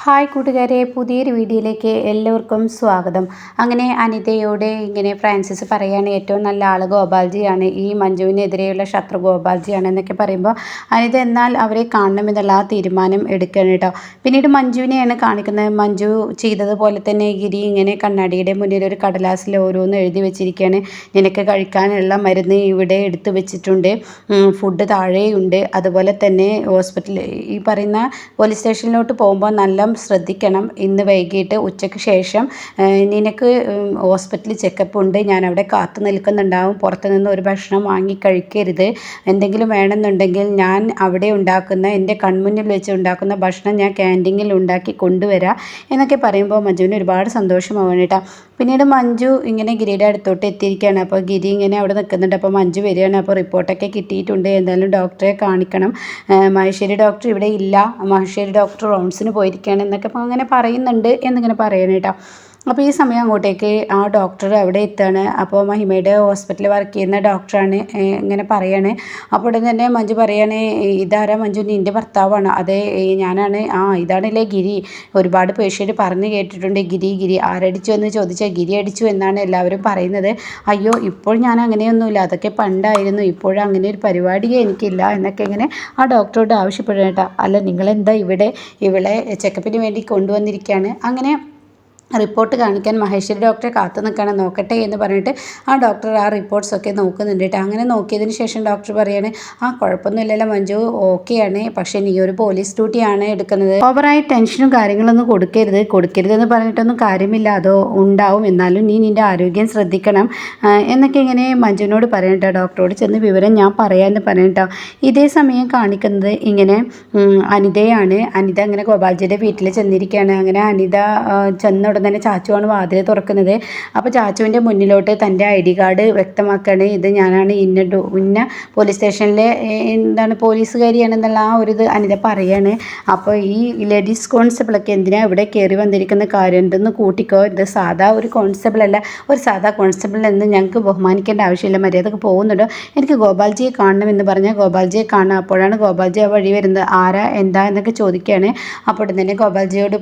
Hi കൂട്ടുകാരെ, പുതിയൊരു വീഡിയോയിലേക്ക് എല്ലാവർക്കും സ്വാഗതം. അങ്ങനെ അനിതയോട് ഇങ്ങനെ ഫ്രാൻസിസ് പറയാണ് ഏറ്റവും നല്ല ആൾ ഗോപാൽജിയാണ്, ഈ മഞ്ജുവിനെതിരെയുള്ള ശത്രു ഗോപാൽജിയാണ് എന്നൊക്കെ പറയുമ്പോൾ അനിത എന്നാൽ അവരെ കാണണമെന്നുള്ള ആ തീരുമാനം എടുക്കുകയാണ് കേട്ടോ. പിന്നീട് മഞ്ജുവിനെയാണ് കാണിക്കുന്നത്. മഞ്ജു ചെയ്തതുപോലെ തന്നെ ഗിരി ഇങ്ങനെ കണ്ണാടിയുടെ മുന്നിൽ ഒരു കടലാസിൽ ഓരോന്ന് എഴുതി വെച്ചിരിക്കുകയാണ്. നിനക്ക് കഴിക്കാനുള്ള മരുന്ന് ഇവിടെ എടുത്തു വെച്ചിട്ടുണ്ട്, ഫുഡ് താഴെയുണ്ട്, അതുപോലെ തന്നെ ഹോസ്പിറ്റലിൽ ഈ പറയുന്ന പോലീസ് സ്റ്റേഷനിലോട്ട് പോകുമ്പോൾ നല്ല ശ്രദ്ധിക്കണം. ഇന്ന് വൈകിട്ട് ഉച്ചയ്ക്ക് ശേഷം നിനക്ക് ഹോസ്പിറ്റലിൽ ചെക്കപ്പ് ഉണ്ട്, ഞാൻ അവിടെ കാത്തു നിൽക്കുന്നുണ്ടാവും. പുറത്തു നിന്ന് ഒരു ഭക്ഷണം വാങ്ങി കഴിക്കരുത്. എന്തെങ്കിലും വേണമെന്നുണ്ടെങ്കിൽ ഞാൻ അവിടെ ഉണ്ടാക്കുന്ന എൻ്റെ കൺമുന്നിൽ വെച്ച് ഉണ്ടാക്കുന്ന ഭക്ഷണം ഞാൻ ക്യാൻറ്റീനിൽ ഉണ്ടാക്കി കൊണ്ടുവരാം എന്നൊക്കെ പറയുമ്പോൾ മഞ്ജുവിന് ഒരുപാട് സന്തോഷമാവണം കേട്ടോ. പിന്നീട് മഞ്ജു ഇങ്ങനെ ഗിരിയുടെ അടുത്തോട്ട് എത്തിയിരിക്കുകയാണ്. അപ്പോൾ ഗിരി ഇങ്ങനെ അവിടെ നിൽക്കുന്നുണ്ട്. അപ്പോൾ മഞ്ജു വരികയാണ്. അപ്പോൾ റിപ്പോർട്ടൊക്കെ കിട്ടിയിട്ടുണ്ട്, എന്തായാലും ഡോക്ടറെ കാണിക്കണം, മഹേശ്വരി ഡോക്ടർ ഇവിടെ ഇല്ല, മഹേശ്വരി ഡോക്ടർ റൗണ്ട്സിന് പോയിരിക്കുകയാണ് എന്നൊക്കെ അങ്ങനെ പറയുന്നുണ്ട് എന്നിങ്ങനെ പറയണം കേട്ടോ. അപ്പോൾ ഈ സമയം അങ്ങോട്ടേക്ക് ആ ഡോക്ടർ അവിടെ എത്തുകയാണ്. അപ്പോൾ മഹിമയുടെ ഹോസ്പിറ്റലിൽ വർക്ക് ചെയ്യുന്ന ഡോക്ടറാണ് ഇങ്ങനെ പറയാണ്. അപ്പോൾ ഉടൻ തന്നെ മഞ്ജു പറയാണ്, ഇതാരാ മഞ്ജു, നിൻ്റെ ഭർത്താവാണ്? അതെ ഞാനാണ്. ഇതാണല്ലേ ഗിരി, ഒരുപാട് പേഷ്യൻ്റ് പറഞ്ഞു കേട്ടിട്ടുണ്ട് ഗിരി ഗിരി ആരടിച്ചു എന്ന് ചോദിച്ചാൽ ഗിരി അടിച്ചു എന്നാണ് എല്ലാവരും പറയുന്നത്. അയ്യോ ഇപ്പോൾ ഞാൻ അങ്ങനെയൊന്നുമില്ല, അതൊക്കെ പണ്ടായിരുന്നു, ഇപ്പോഴും അങ്ങനെ ഒരു പരിപാടിയേ എനിക്കില്ല എന്നൊക്കെ ഇങ്ങനെ ആ ഡോക്ടറോട് ആവശ്യപ്പെടുക കേട്ടോ. അല്ല നിങ്ങളെന്താ ഇവളെ ചെക്കപ്പിന് വേണ്ടി കൊണ്ടുവന്നിരിക്കുകയാണ്. അങ്ങനെ റിപ്പോർട്ട് കാണിക്കാൻ മഹേശ്വരി ഡോക്ടറെ കാത്തു നിൽക്കണം, നോക്കട്ടെ എന്ന് പറഞ്ഞിട്ട് ആ ഡോക്ടർ ആ റിപ്പോർട്ട്സൊക്കെ നോക്കുന്നുണ്ട് കേട്ടോ. അങ്ങനെ നോക്കിയതിന് ശേഷം ഡോക്ടർ പറയാണ്, കുഴപ്പമൊന്നുമില്ലല്ലോ മഞ്ജു, ഓക്കെയാണ്, പക്ഷേ നീ ഒരു പോലീസ് ഡ്യൂട്ടിയാണ് എടുക്കുന്നത്, ഓവറായി ടെൻഷനും കാര്യങ്ങളൊന്നും കൊടുക്കരുതെന്ന് പറഞ്ഞിട്ടൊന്നും കാര്യമില്ല, അതോ ഉണ്ടാവും, എന്നാലും നീ നിൻ്റെ ആരോഗ്യം ശ്രദ്ധിക്കണം എന്നൊക്കെ ഇങ്ങനെ മഞ്ജുവിനോട് പറയട്ടോ. ഡോക്ടറോട് ചെന്ന് വിവരം ഞാൻ പറയാമെന്ന് പറയട്ടോ. ഇതേ സമയം കാണിക്കുന്നത് ഇങ്ങനെ അനിതയാണ്. അനിത അങ്ങനെ ഗോപാൽജിയുടെ വീട്ടിൽ ചെന്നിരിക്കുകയാണ്. അങ്ങനെ അനിത ചെന്ന തന്നെ ചാച്ചുവാണ് വാതിൽ തുറക്കുന്നത്. അപ്പോൾ ചാച്ചുവിൻ്റെ മുന്നിലോട്ട് തൻ്റെ ID കാർഡ് വ്യക്തമാക്കുകയാണ്, ഇത് ഞാനാണ്, ഇന്ന പോലീസ് സ്റ്റേഷനിലെ എന്താണ് പോലീസുകാരിയാണെന്നുള്ള ആ ഒരു ഇത് അനിത പറയാണ്. അപ്പോൾ ഈ ലേഡീസ് കോൺസ്റ്റബിളൊക്കെ എന്തിനാണ് ഇവിടെ കയറി വന്നിരിക്കുന്ന കാര്യം എന്തെന്ന് കൂട്ടിക്കോ, ഇത് സാധാ ഒരു കോൺസ്റ്റബിൾ അല്ല, ഒരു സാധാ കോൺസ്റ്റബിൾ എന്ന് ഞങ്ങൾക്ക് ബഹുമാനിക്കേണ്ട ആവശ്യമില്ല, മര്യാദക്ക് പോകുന്നുണ്ടോ, എനിക്ക് ഗോപാൽജിയെ കാണണമെന്ന് പറഞ്ഞാൽ ഗോപാൽജിയെ കാണാം. അപ്പോഴാണ് ഗോപാൽജി ആ വഴി വരുന്നത്, ആരാ എന്താ എന്നൊക്കെ ചോദിക്കുകയാണ്. അപ്പോൾ തന്നെ ഗോപാൽജിയോട്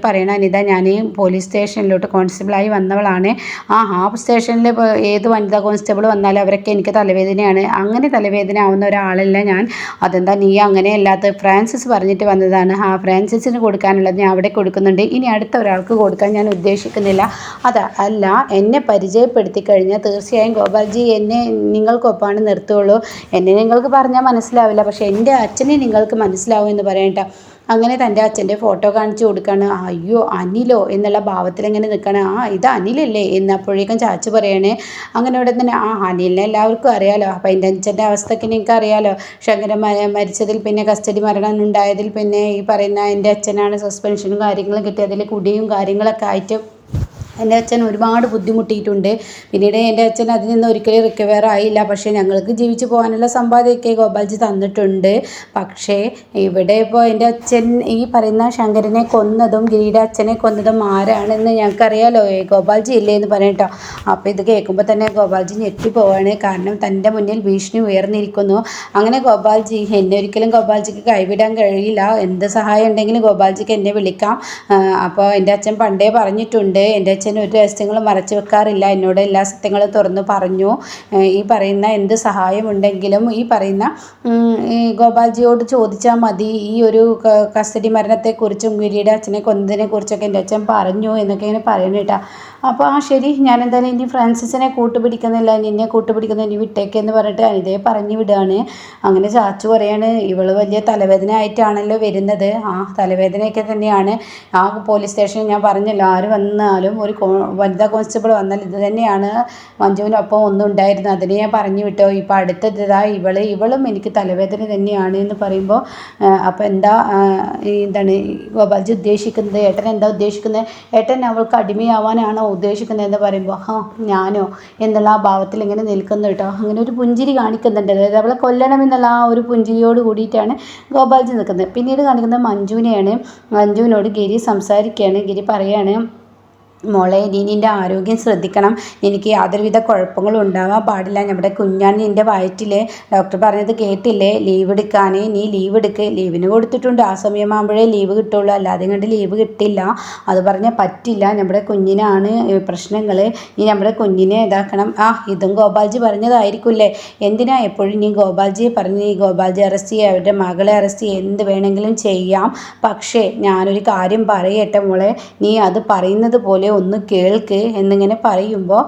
പറയണം, അനിത ഞാൻ പോലീസ് സ്റ്റേഷനിലോട്ട് കോൺസ്റ്റബിളായി വന്നവളാണ്, ആ സ്റ്റേഷനിൽ ഏത് വനിതാ കോൺസ്റ്റബിൾ വന്നാലും അവരൊക്കെ എനിക്ക് തലവേദനയാണ്, അങ്ങനെ തലവേദന ആവുന്ന ഒരാളല്ല ഞാൻ. അതെന്താ നീ അങ്ങനെ അല്ലാത്ത, ഫ്രാൻസിസ് പറഞ്ഞിട്ട് വന്നതാണ്, ഫ്രാൻസിസിന് കൊടുക്കാനുള്ളത് ഞാൻ അവിടെ കൊടുക്കുന്നുണ്ട്, ഇനി അടുത്ത ഒരാൾക്ക് കൊടുക്കാൻ ഞാൻ ഉദ്ദേശിക്കുന്നില്ല. അല്ല എന്നെ പരിചയപ്പെടുത്തി കഴിഞ്ഞാൽ തീർച്ചയായും ഗോപാൽജി എന്നെ നിങ്ങൾക്കൊപ്പമാണ് നിർത്തുകയുള്ളൂ, എന്നെ നിങ്ങൾക്ക് പറഞ്ഞാൽ മനസ്സിലാവില്ല, പക്ഷേ എൻ്റെ അച്ഛനെ നിങ്ങൾക്ക് മനസ്സിലാവും എന്ന് പറയട്ടെ. അങ്ങനെ തൻ്റെ അച്ഛൻ്റെ ഫോട്ടോ കാണിച്ചു കൊടുക്കുകയാണ്. അയ്യോ അനിലോ എന്നുള്ള ഭാവത്തിൽ ഇങ്ങനെ നിൽക്കുകയാണ്. ഇത് അനിലല്ലേ എന്നപ്പോഴേക്കും ചാച്ചു പറയണേ. അങ്ങനെ ഇവിടെ തന്നെ അനിലിനെ എല്ലാവർക്കും അറിയാലോ, അപ്പം എൻ്റെ അച്ഛൻ്റെ അവസ്ഥയ്ക്ക് നിങ്ങൾക്ക് അറിയാലോ, ശങ്കരൻ മരിച്ചതിൽ പിന്നെ കസ്റ്റഡി മരണം ഉണ്ടായതിൽ പിന്നെ ഈ പറയുന്ന എൻ്റെ അച്ഛനാണ് സസ്പെൻഷനും കാര്യങ്ങളും കിട്ടിയതിൽ കുടിയും കാര്യങ്ങളൊക്കെ ആയിട്ട് എൻ്റെ അച്ഛൻ ഒരുപാട് ബുദ്ധിമുട്ടിയിട്ടുണ്ട്. പിന്നീട് എൻ്റെ അച്ഛൻ അതിൽ നിന്ന് ഒരിക്കലും റിക്കവർ ആയില്ല. പക്ഷേ ഞങ്ങൾക്ക് ജീവിച്ചു പോകാനുള്ള സമ്പാദ്യമൊക്കെ ഗോപാൽജി തന്നിട്ടുണ്ട്. പക്ഷേ ഇവിടെ ഇപ്പോൾ എൻ്റെ അച്ഛൻ ഈ പറയുന്ന ശങ്കരനെ കൊന്നതും ഗിരിയുടെ അച്ഛനെ കൊന്നതും ആരാണെന്ന് ഞങ്ങൾക്കറിയാലോ, ഗോപാൽജി ഇല്ലേ എന്ന് പറയട്ടോ. അപ്പോൾ ഇത് കേൾക്കുമ്പോൾ തന്നെ ഗോപാൽജി ഞെട്ടിപ്പോവാണ്. കാരണം തൻ്റെ മുന്നിൽ ഭീഷണി ഉയർന്നിരിക്കുന്നു. അങ്ങനെ ഗോപാൽജി എന്നെ ഒരിക്കലും ഗോപാൽജിക്ക് കൈവിടാൻ കഴിയില്ല, എന്ത് സഹായം ഉണ്ടെങ്കിലും ഗോപാൽജിക്ക് എന്നെ വിളിക്കാം. അപ്പോൾ എൻ്റെ അച്ഛൻ പണ്ടേ പറഞ്ഞിട്ടുണ്ട്, എൻ്റെ അച്ഛൻ ഒരു രഹസ്യങ്ങളും മറച്ചു വെക്കാറില്ല, എന്നോട് എല്ലാ സത്യങ്ങളും തുറന്നു പറഞ്ഞു. ഈ പറയുന്ന എന്ത് സഹായമുണ്ടെങ്കിലും ഈ പറയുന്ന ഗോപാൽജിയോട് ചോദിച്ചാൽ മതി. ഈ ഒരു കസ്റ്റഡി മരണത്തെക്കുറിച്ചും ഗിരിയുടെ അച്ഛനെ കൊന്നതിനെക്കുറിച്ചൊക്കെ എൻ്റെ അച്ഛൻ പറഞ്ഞു എന്നൊക്കെ ഇങ്ങനെ പറയുന്നത്. അപ്പോൾ ശരി, ഞാൻ എന്തായാലും ഇനി ഫ്രാൻസിസിനെ കൂട്ടുപിടിക്കുന്നില്ല, നിന്നെ കൂട്ടുപിടിക്കുന്ന ഇനി വിട്ടേക്കെന്ന് പറഞ്ഞിട്ട് അനിതയെ പറഞ്ഞു വിടുകയാണ്. അങ്ങനെ ചാച്ചു പറയാണ്, ഇവള് വലിയ തലവേദന ആയിട്ടാണല്ലോ വരുന്നത്. തലവേദനയൊക്കെ തന്നെയാണ്. പോലീസ് സ്റ്റേഷനിൽ ഞാൻ പറഞ്ഞല്ലോ, ആര് വന്നാലും ഒരു വനിതാ കോൺസ്റ്റബിൾ വന്നാൽ ഇത് തന്നെയാണ് മഞ്ജുവിനൊപ്പം ഒന്നും ഉണ്ടായിരുന്നത്, അതിനെ ഞാൻ പറഞ്ഞു വിട്ടോ. ഇപ്പോൾ അടുത്തതാ ഇവളും എനിക്ക് തലവേദന തന്നെയാണ് എന്ന് പറയുമ്പോൾ അപ്പോൾ എന്താണ് ഗോപാൽജി ഉദ്ദേശിക്കുന്നത്, ഏട്ടൻ എന്താ ഉദ്ദേശിക്കുന്നത്, ഏട്ടൻ അവൾക്ക് അടിമയാവാനാണോ ഉദ്ദേശിക്കുന്നത് എന്ന് പറയുമ്പോൾ ഞാനോ എന്നുള്ള ആ ഭാവത്തിൽ ഇങ്ങനെ നിൽക്കുന്നു കേട്ടോ. അങ്ങനെ ഒരു പുഞ്ചിരി കാണിക്കുന്നുണ്ട്, അതായത് അവളെ കൊല്ലണമെന്നുള്ള ആ ഒരു പുഞ്ചിരിയോട് കൂടിയിട്ടാണ് ഗോപാൽജി നിൽക്കുന്നത്. പിന്നീട് കാണിക്കുന്നത് മഞ്ജുവിനെയാണ്. മഞ്ജുവിനോട് ഗിരി സംസാരിക്കുകയാണ്. ഗിരി പറയാണ്, മോളെ നീ നിൻ്റെ ആരോഗ്യം ശ്രദ്ധിക്കണം. എനിക്ക് യാതൊരുവിധ കുഴപ്പങ്ങളും ഉണ്ടാവാൻ പാടില്ല. നമ്മുടെ കുഞ്ഞാണ് നിൻ്റെ വയറ്റിൽ. ഡോക്ടർ പറഞ്ഞത് കേട്ടില്ലേ? ലീവ് എടുക്കാൻ. നീ ലീവ് എടുക്ക്. ലീവിന് കൊടുത്തിട്ടുണ്ട്. ആ സമയമാകുമ്പോഴേ ലീവ് കിട്ടുള്ളൂ, അല്ലാതെ കണ്ട് ലീവ് കിട്ടില്ല. അത് പറഞ്ഞാൽ പറ്റില്ല. നമ്മുടെ കുഞ്ഞിനാണ് പ്രശ്നങ്ങൾ. നീ നമ്മുടെ കുഞ്ഞിനെ ഇതാക്കണം. ഇതും ഗോപാൽജി പറഞ്ഞതായിരിക്കില്ലേ? എന്തിനാ എപ്പോഴും നീ ഗോപാൽജിയെ പറഞ്ഞ് നീ ഗോപാൽജി അറസ്റ്റ് ചെയ്യുക, അവരുടെ മകളെ അറസ്റ്റ് ചെയ്യുക, എന്ത് വേണമെങ്കിലും ചെയ്യാം. പക്ഷേ ഞാനൊരു കാര്യം പറയട്ടെ മോളെ, നീ അത് പറയുന്നത് പോലെ ഒന്ന് കേൾക്ക് എന്നിങ്ങനെ പറയുമ്പോൾ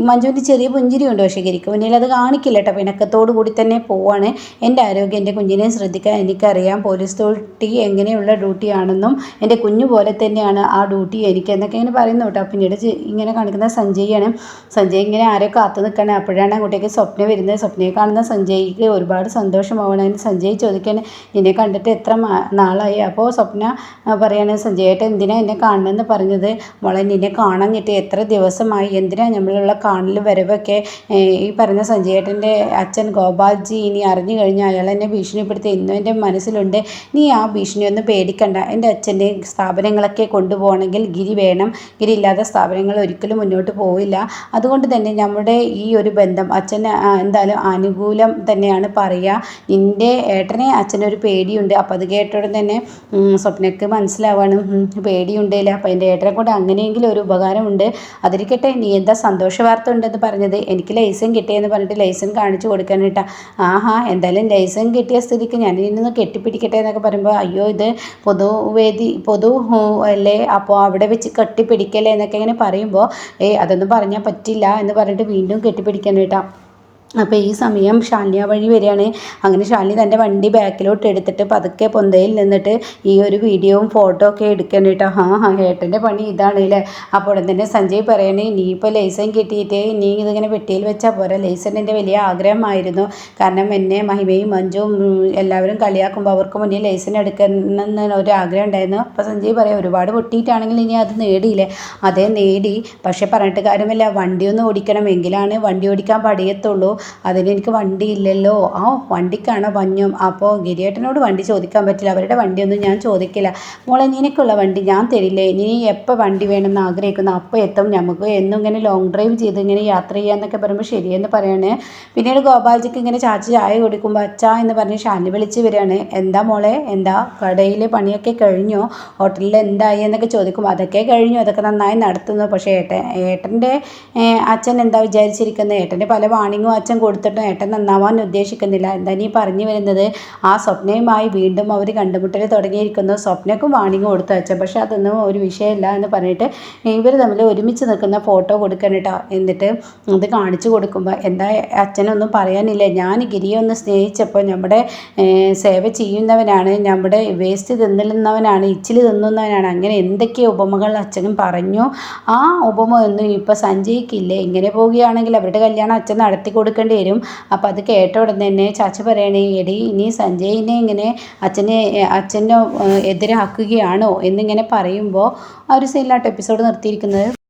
മഞ്ജുവിൻ്റെ ചെറിയ പുഞ്ചിരിയുണ്ട്. പക്ഷേ ഗിരിക്ക് മുന്നിൽ അത് കാണിക്കില്ല കേട്ടോ. പിണക്കത്തോടു കൂടി തന്നെ പോവാണ്. എൻ്റെ ആരോഗ്യം, എൻ്റെ കുഞ്ഞിനെ ശ്രദ്ധിക്കാൻ എനിക്കറിയാം. പോലീസ് ഡ്യൂട്ടി എങ്ങനെയുള്ള ഡ്യൂട്ടിയാണെന്നും എൻ്റെ കുഞ്ഞു പോലെ തന്നെയാണ് ആ ഡ്യൂട്ടി എനിക്ക് എന്നൊക്കെ ഇങ്ങനെ പറയുന്നു കേട്ടോ. പിന്നീട് ഇങ്ങനെ കാണിക്കുന്ന സഞ്ജയാണ്. സഞ്ജയ് ഇങ്ങനെ ആരോ കാത്തു നിൽക്കണം. അപ്പോഴാണ് അങ്ങോട്ടേക്ക് സ്വപ്ന വരുന്നത്. സ്വപ്നയെ കാണുന്ന സഞ്ജയ്ക്ക് ഒരുപാട് സന്തോഷമാവണം. അതിന് സഞ്ജയ് ചോദിക്കാൻ, നിന്നെ കണ്ടിട്ട് എത്ര നാളായി? അപ്പോൾ സ്വപ്ന പറയാണ്, സഞ്ജയേട്ടൻ എന്തിനാ എന്നെ കാണണമെന്ന് പറഞ്ഞത്? മോളെ നിന്നെ കാണാഞ്ഞിട്ട് എത്ര ദിവസമായി, എന്തിനാ നമ്മളുള്ള കാണൽ വരവൊക്കെ? ഈ പറഞ്ഞ സഞ്ജയേട്ടൻ്റെ അച്ഛൻ ഗോപാൽജി ഇനി അറിഞ്ഞു കഴിഞ്ഞാൽ അയാൾ എന്നെ ഭീഷണിപ്പെടുത്തി ഇന്നും എൻ്റെ മനസ്സിലുണ്ട്. നീ ആ ഭീഷണിയൊന്നും പേടിക്കണ്ട. എൻ്റെ അച്ഛൻ്റെ സ്ഥാപനങ്ങളൊക്കെ കൊണ്ടുപോകണമെങ്കിൽ ഗിരി വേണം. ഗിരി ഇല്ലാത്ത സ്ഥാപനങ്ങൾ ഒരിക്കലും മുന്നോട്ട് പോവില്ല. അതുകൊണ്ട് തന്നെ നമ്മുടെ ഈ ഒരു ബന്ധം അച്ഛന് എന്തായാലും അനുകൂലം തന്നെയാണ് പറയുക. നിൻ്റെ ഏട്ടനെ അച്ഛനൊരു പേടിയുണ്ട്. അപ്പോൾ അത് കേട്ടോടെ തന്നെ സ്വപ്നയ്ക്ക് മനസ്സിലാവാണ് പേടിയുണ്ടല്ല. അപ്പോൾ എൻ്റെ ഏട്ടനെ കൊണ്ട് അങ്ങനെയെങ്കിലും ഒരു ഉപകാരമുണ്ട്. അതിരിക്കട്ടെ, നീ എന്താ സന്തോഷ വാർത്ത ഉണ്ടെന്ന് പറഞ്ഞത്? എനിക്ക് ലൈസൻ കിട്ടിയെന്ന് പറഞ്ഞിട്ട് ലൈസൻ കാണിച്ചു കൊടുക്കാനിട്ടാ. എന്തായാലും ലൈസൻ കിട്ടിയ സ്ഥിതിക്ക് ഞാൻ ഇന്ന് കെട്ടിപ്പിടിക്കട്ടെ എന്നൊക്കെ പറയുമ്പോൾ, അയ്യോ ഇത് പൊതു അല്ലേ, അപ്പോൾ അവിടെ വെച്ച് കെട്ടിപ്പിടിക്കല്ലേ എന്നൊക്കെ ഇങ്ങനെ പറയുമ്പോൾ, അതൊന്നും പറഞ്ഞാൽ പറ്റില്ല എന്ന് പറഞ്ഞിട്ട് വീണ്ടും കെട്ടിപ്പിടിക്കാനിട്ടാ. അപ്പോൾ ഈ സമയം ഷാലിനി വഴി വരികയാണ്. അങ്ങനെ ഷാലിനി തൻ്റെ വണ്ടി ബാക്കിലോട്ട് എടുത്തിട്ട് പതുക്കെ പൊന്തയിൽ നിന്നിട്ട് ഈ ഒരു വീഡിയോയും ഫോട്ടോ ഒക്കെ എടുക്കണം കേട്ടോ. ഏട്ടൻ്റെ പണി ഇതാണ് അല്ലേ? അപ്പോൾ ഉടൻ തന്നെ സഞ്ജയ് പറയണേ, നീ ഇപ്പോൾ ലൈസൻ കിട്ടിയിട്ട് നീ ഇതിങ്ങനെ പെട്ടിയിൽ വെച്ചാൽ പോരാ. ലൈസൻ എൻ്റെ വലിയ ആഗ്രഹമായിരുന്നു. കാരണം എന്നെ മഹിമയും മഞ്ജുവും എല്ലാവരും കളിയാക്കുമ്പോൾ അവർക്ക് മുന്നിൽ ലൈസൻ എടുക്കണമെന്ന് ഒരു ആഗ്രഹം ഉണ്ടായിരുന്നു. അപ്പോൾ സഞ്ജയ് പറയാം, ഒരുപാട് പൊട്ടിയിട്ടാണെങ്കിൽ ഇനി അത് നേടിയില്ലേ? അതേ നേടി. പക്ഷേ പറഞ്ഞിട്ട് കാര്യമല്ല, വണ്ടിയൊന്നും ഓടിക്കണമെങ്കിലാണ് വണ്ടി ഓടിക്കാൻ പഠിയത്തുള്ളൂ. അതിനെനിക്ക് വണ്ടി ഇല്ലല്ലോ. വണ്ടിക്കാണോ പഞ്ഞം? അപ്പോൾ ഗിരിയേട്ടനോട് വണ്ടി ചോദിക്കാൻ പറ്റില്ല. അവരുടെ വണ്ടിയൊന്നും ഞാൻ ചോദിക്കില്ല. മോളെ നിനക്കുള്ള വണ്ടി ഞാൻ തരില്ലേ? നീ എപ്പോൾ വണ്ടി വേണമെന്ന് ആഗ്രഹിക്കുന്നു അപ്പോൾ എത്തും. നമുക്ക് എന്നും ഇങ്ങനെ ലോങ് ഡ്രൈവ് ചെയ്ത് ഇങ്ങനെ യാത്ര ചെയ്യാമെന്നൊക്കെ പറയുമ്പോൾ ശരിയെന്ന് പറയാണ്. പിന്നീട് ഗോപാൽജിക്ക് ഇങ്ങനെ ചാച്ചി ചായ കൊടുക്കുമ്പോൾ അച്ഛാ എന്ന് പറഞ്ഞ് ഷാനി വിളിച്ച് വരികയാണ്. എന്താ മോളെ, എന്താ കടയിലെ പണിയൊക്കെ കഴിഞ്ഞോ? ഹോട്ടലിൽ എന്തായി എന്നൊക്കെ ചോദിക്കും. അതൊക്കെ കഴിഞ്ഞു, അതൊക്കെ നന്നായി നടത്തുന്നു. പക്ഷേ ഏട്ടൻ്റെ അച്ഛൻ എന്താ വിചാരിച്ചിരിക്കുന്നത്? ഏട്ടൻ്റെ പല വാണിങ്ങും അച്ഛൻ കൊടുത്തിട്ടും ഏട്ടൻ നന്നാവാൻ ഉദ്ദേശിക്കുന്നില്ല. എന്താ നീ പറഞ്ഞു വരുന്നത്? ആ സ്വപ്നയുമായി വീണ്ടും അവർ കണ്ടുമുട്ടൽ തുടങ്ങിയിരിക്കുന്നു. സ്വപ്നക്കും വാണിംഗ് കൊടുത്തു അച്ഛൻ. പക്ഷെ അതൊന്നും ഒരു വിഷയമില്ല എന്ന് പറഞ്ഞിട്ട് ഇവർ തമ്മിൽ ഒരുമിച്ച് നിൽക്കുന്ന ഫോട്ടോ കൊടുക്കണം കേട്ടോ. എന്നിട്ട് ഇത് കാണിച്ചു കൊടുക്കുമ്പോൾ, എന്താ അച്ഛനൊന്നും പറയാനില്ല? ഞാൻ ഗിരിയെ ഒന്ന് സ്നേഹിച്ചപ്പോൾ നമ്മുടെ സേവ ചെയ്യുന്നവനാണ്, നമ്മുടെ വേസ്റ്റ് തിന്നുന്നവനാണ്, ഇച്ചിൽ തിന്നുന്നവനാണ്, അങ്ങനെ എന്തൊക്കെ ഉപമകൾ അച്ഛനും പറഞ്ഞു. ആ ഉപമ ഒന്നും ഇപ്പോൾ സഞ്ജയ്ക്കില്ലേ? ഇങ്ങനെ പോവുകയാണെങ്കിൽ അവരുടെ കല്യാണം അച്ഛൻ നടത്തി കൊടുക്കേണ്ടി വരും. അപ്പോൾ അത് കേട്ട ഉടനെ തന്നെ ചാച്ച പറയണേ, എടി ഇനി സഞ്ജയിനെ ഇങ്ങനെ അച്ഛനെ എതിരാക്കുകയാണോ എന്നിങ്ങനെ പറയുമ്പോൾ ആ ഒരു സീനിലാട്ടോ എപ്പിസോഡ് നിർത്തിയിരിക്കുന്നത്.